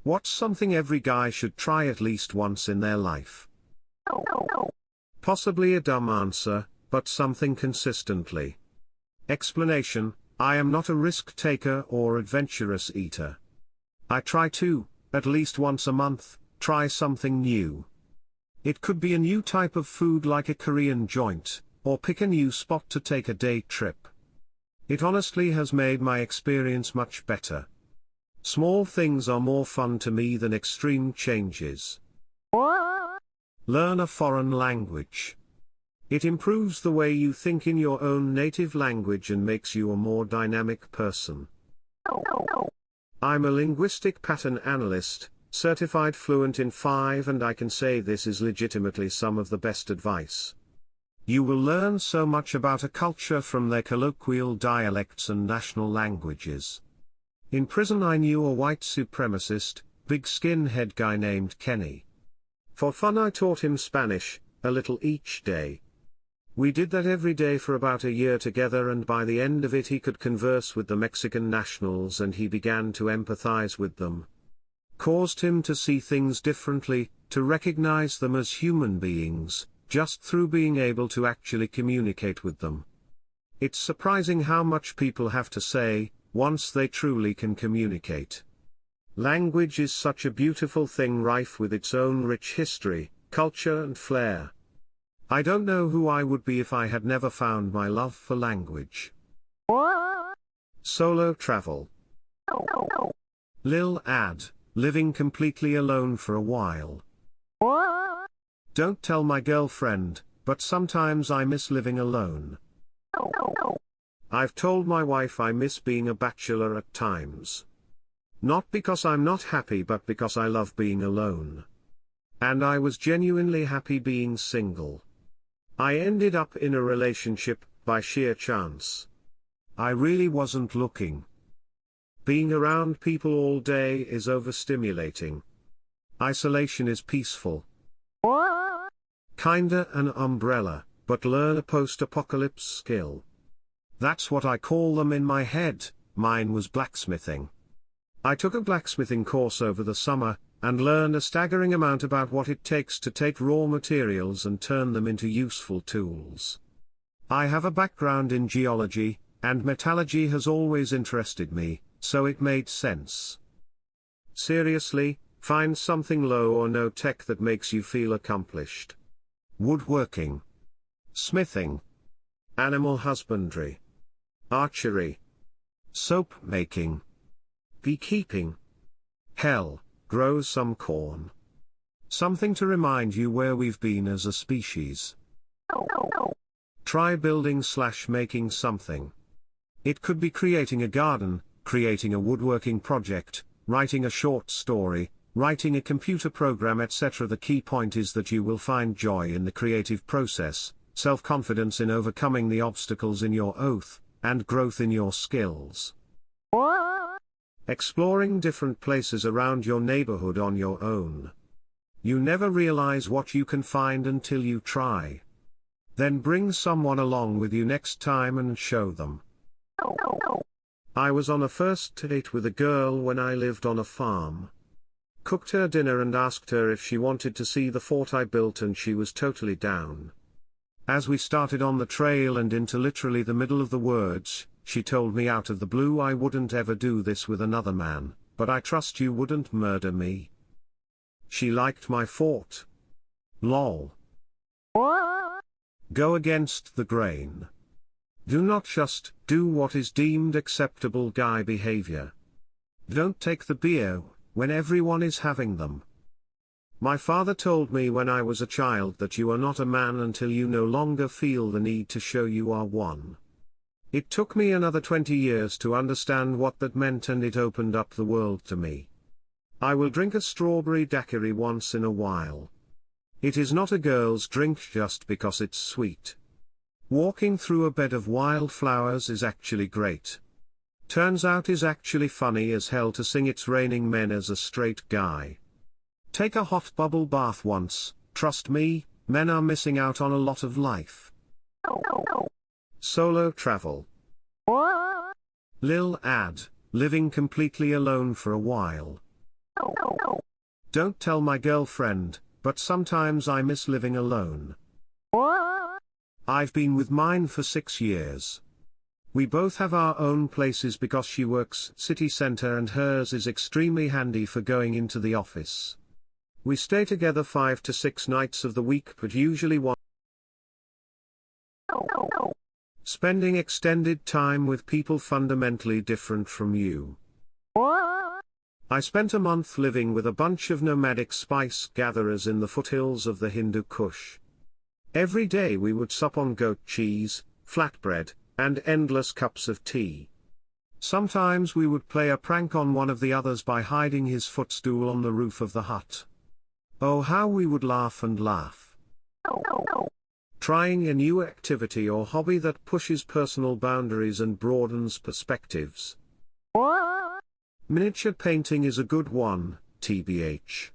What's something every guy should try at least once in their life? Possibly a dumb answer, but something consistently. Explanation: I am not a risk taker or adventurous eater. I try to, at least once a month, try something new. It could be a new type of food like a Korean joint, or pick a new spot to take a day trip. It honestly has made my experience much better. Small things are more fun to me than extreme changes. Learn a foreign language. It improves the way you think in your own native language and makes you a more dynamic person. I'm a linguistic pattern analyst, certified fluent in 5, and I can say this is legitimately some of the best advice. You will learn so much about a culture from their colloquial dialects and national languages. In prison I knew a white supremacist, big skinhead guy named Kenny. For fun I taught him Spanish, a little each day. We did that every day for about a year together, and by the end of it he could converse with the Mexican nationals and he began to empathize with them. Caused him to see things differently, to recognize them as human beings, just through being able to actually communicate with them. It's surprising how much people have to say, once they truly can communicate. Language is such a beautiful thing, rife with its own rich history, culture and flair. I don't know who I would be if I had never found my love for language. Solo travel. Lil ad, living completely alone for a while. Don't tell my girlfriend, but sometimes I miss living alone. I've told my wife I miss being a bachelor at times. Not because I'm not happy, but because I love being alone. And I was genuinely happy being single. I ended up in a relationship, by sheer chance. I really wasn't looking. Being around people all day is overstimulating. Isolation is peaceful. Kinda an umbrella, but learn a post-apocalypse skill. That's what I call them in my head. Mine was blacksmithing. I took a blacksmithing course over the summer, and learned a staggering amount about what it takes to take raw materials and turn them into useful tools. I have a background in geology, and metallurgy has always interested me, so it made sense. Seriously, find something low or no tech that makes you feel accomplished. Woodworking. Smithing. Animal husbandry. Archery. Soap making. Beekeeping. Hell, grow some corn. Something to remind you where we've been as a species. Try building/making something. It could be creating a garden, creating a woodworking project, writing a short story, writing a computer program, etc. The key point is that you will find joy in the creative process, self-confidence in overcoming the obstacles in your oath, and growth in your skills. Exploring different places around your neighborhood on your own. You never realize what you can find until you try. Then bring someone along with you next time and show them. I was on a first date with a girl when I lived on a farm. Cooked her dinner and asked her if she wanted to see the fort I built, and she was totally down. As we started on the trail and into literally the middle of the words, she told me out of the blue I wouldn't ever do this with another man, but I trust you wouldn't murder me. She liked my fort. Lol. Go against the grain. Do not just do what is deemed acceptable guy behavior. Don't take the beer when everyone is having them. My father told me when I was a child that you are not a man until you no longer feel the need to show you are one. It took me another 20 years to understand what that meant, and it opened up the world to me. I will drink a strawberry daiquiri once in a while. It is not a girl's drink just because it's sweet. Walking through a bed of wildflowers is actually great. Turns out is actually funny as hell to sing It's Raining Men as a straight guy. Take a hot bubble bath once, trust me, men are missing out on a lot of life. Solo travel. Lil ad, living completely alone for a while. Don't tell my girlfriend, but sometimes I miss living alone. I've been with mine for 6 years. We both have our own places because she works city center and hers is extremely handy for going into the office. We stay together 5 to 6 nights of the week, but usually one. Spending extended time with people fundamentally different from you. I spent a month living with a bunch of nomadic spice gatherers in the foothills of the Hindu Kush. Every day we would sup on goat cheese, flatbread, and endless cups of tea. Sometimes we would play a prank on one of the others by hiding his footstool on the roof of the hut. Oh, how we would laugh and laugh. Trying a new activity or hobby that pushes personal boundaries and broadens perspectives. Miniature painting is a good one, TBH.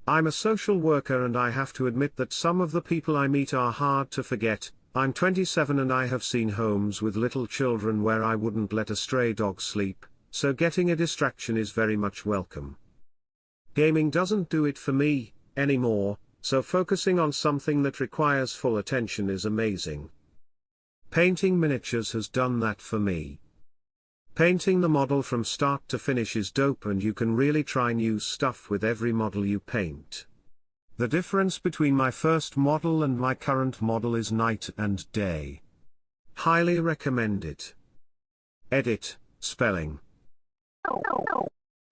I'm a social worker and I have to admit that some of the people I meet are hard to forget. I'm 27 and I have seen homes with little children where I wouldn't let a stray dog sleep, so getting a distraction is very much welcome. Gaming doesn't do it for me anymore, so focusing on something that requires full attention is amazing. Painting miniatures has done that for me. Painting the model from start to finish is dope and you can really try new stuff with every model you paint. The difference between my first model and my current model is night and day. Highly recommend it. Edit, spelling.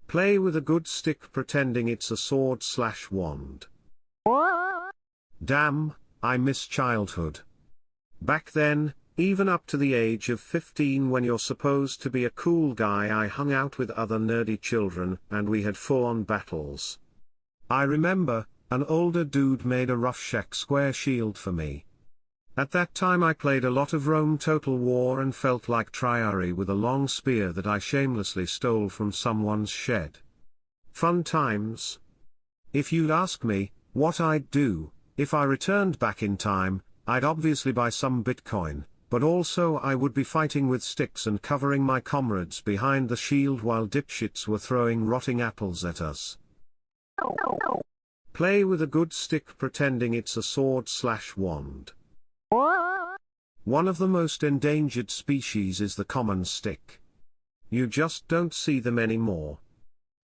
Play with a good stick pretending it's a sword/wand. Damn, I miss childhood. Back then, even up to the age of 15 when you're supposed to be a cool guy, I hung out with other nerdy children and we had full-on battles. I remember, an older dude made a rough shack square shield for me. At that time I played a lot of Rome Total War and felt like Triari with a long spear that I shamelessly stole from someone's shed. Fun times. If you'd ask me what I'd do if I returned back in time, I'd obviously buy some Bitcoin, but also I would be fighting with sticks and covering my comrades behind the shield while dipshits were throwing rotting apples at us. Play with a good stick pretending it's a sword/wand. One of the most endangered species is the common stick. You just don't see them anymore.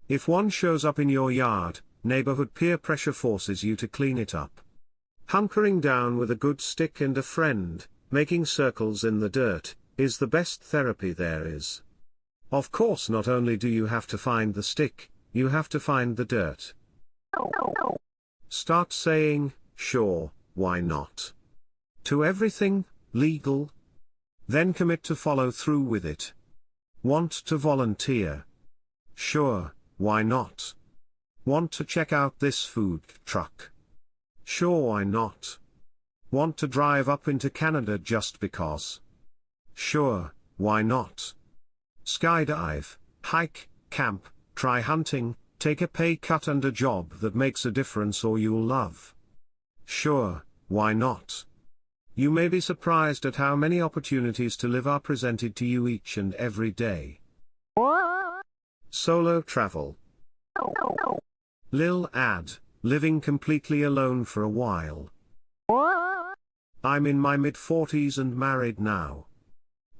If one shows up in your yard, neighborhood peer pressure forces you to clean it up. Hunkering down with a good stick and a friend, making circles in the dirt, is the best therapy there is. Of course, not only do you have to find the stick, you have to find the dirt. Start saying, sure, why not? To everything, legal. Then commit to follow through with it. Want to volunteer? Sure, why not? Want to check out this food truck? Sure, why not? Want to drive up into Canada just because? Sure, why not? Skydive, hike, camp, try hunting, take a pay cut and a job that makes a difference or you'll love. Sure, why not? You may be surprised at how many opportunities to live are presented to you each and every day. Solo travel. Lil ad, living completely alone for a while. I'm in my mid-40s and married now.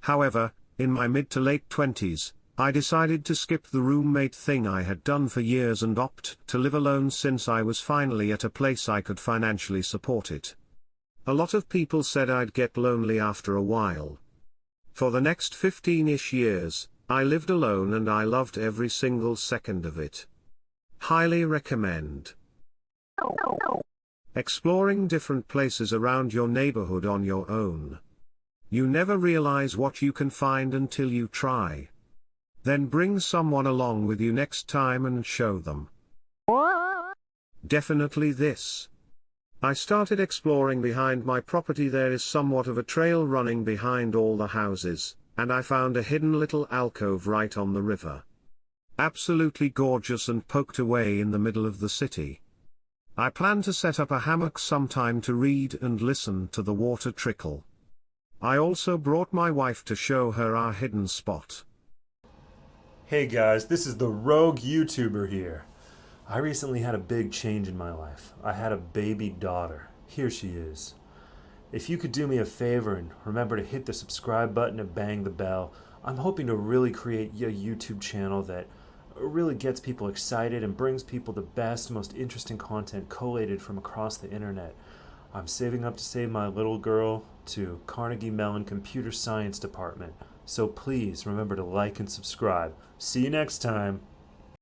However, in my mid to late 20s, I decided to skip the roommate thing I had done for years and opt to live alone since I was finally at a place I could financially support it. A lot of people said I'd get lonely after a while. For the next 15-ish years, I lived alone and I loved every single second of it. Highly recommend. Exploring different places around your neighborhood on your own. You never realize what you can find until you try. Then bring someone along with you next time and show them. Definitely this. I started exploring behind my property. There is somewhat of a trail running behind all the houses, and I found a hidden little alcove right on the river. Absolutely gorgeous and poked away in the middle of the city. I plan to set up a hammock sometime to read and listen to the water trickle. I also brought my wife to show her our hidden spot. Hey guys, this is the Rogue YouTuber here. I recently had a big change in my life. I had a baby daughter. Here she is. If you could do me a favor and remember to hit the subscribe button and bang the bell, I'm hoping to really create a YouTube channel that really gets people excited and brings people the best, most interesting content collated from across the internet. I'm saving up to save my little girl to Carnegie Mellon Computer Science Department. So please remember to like and subscribe. See you next time.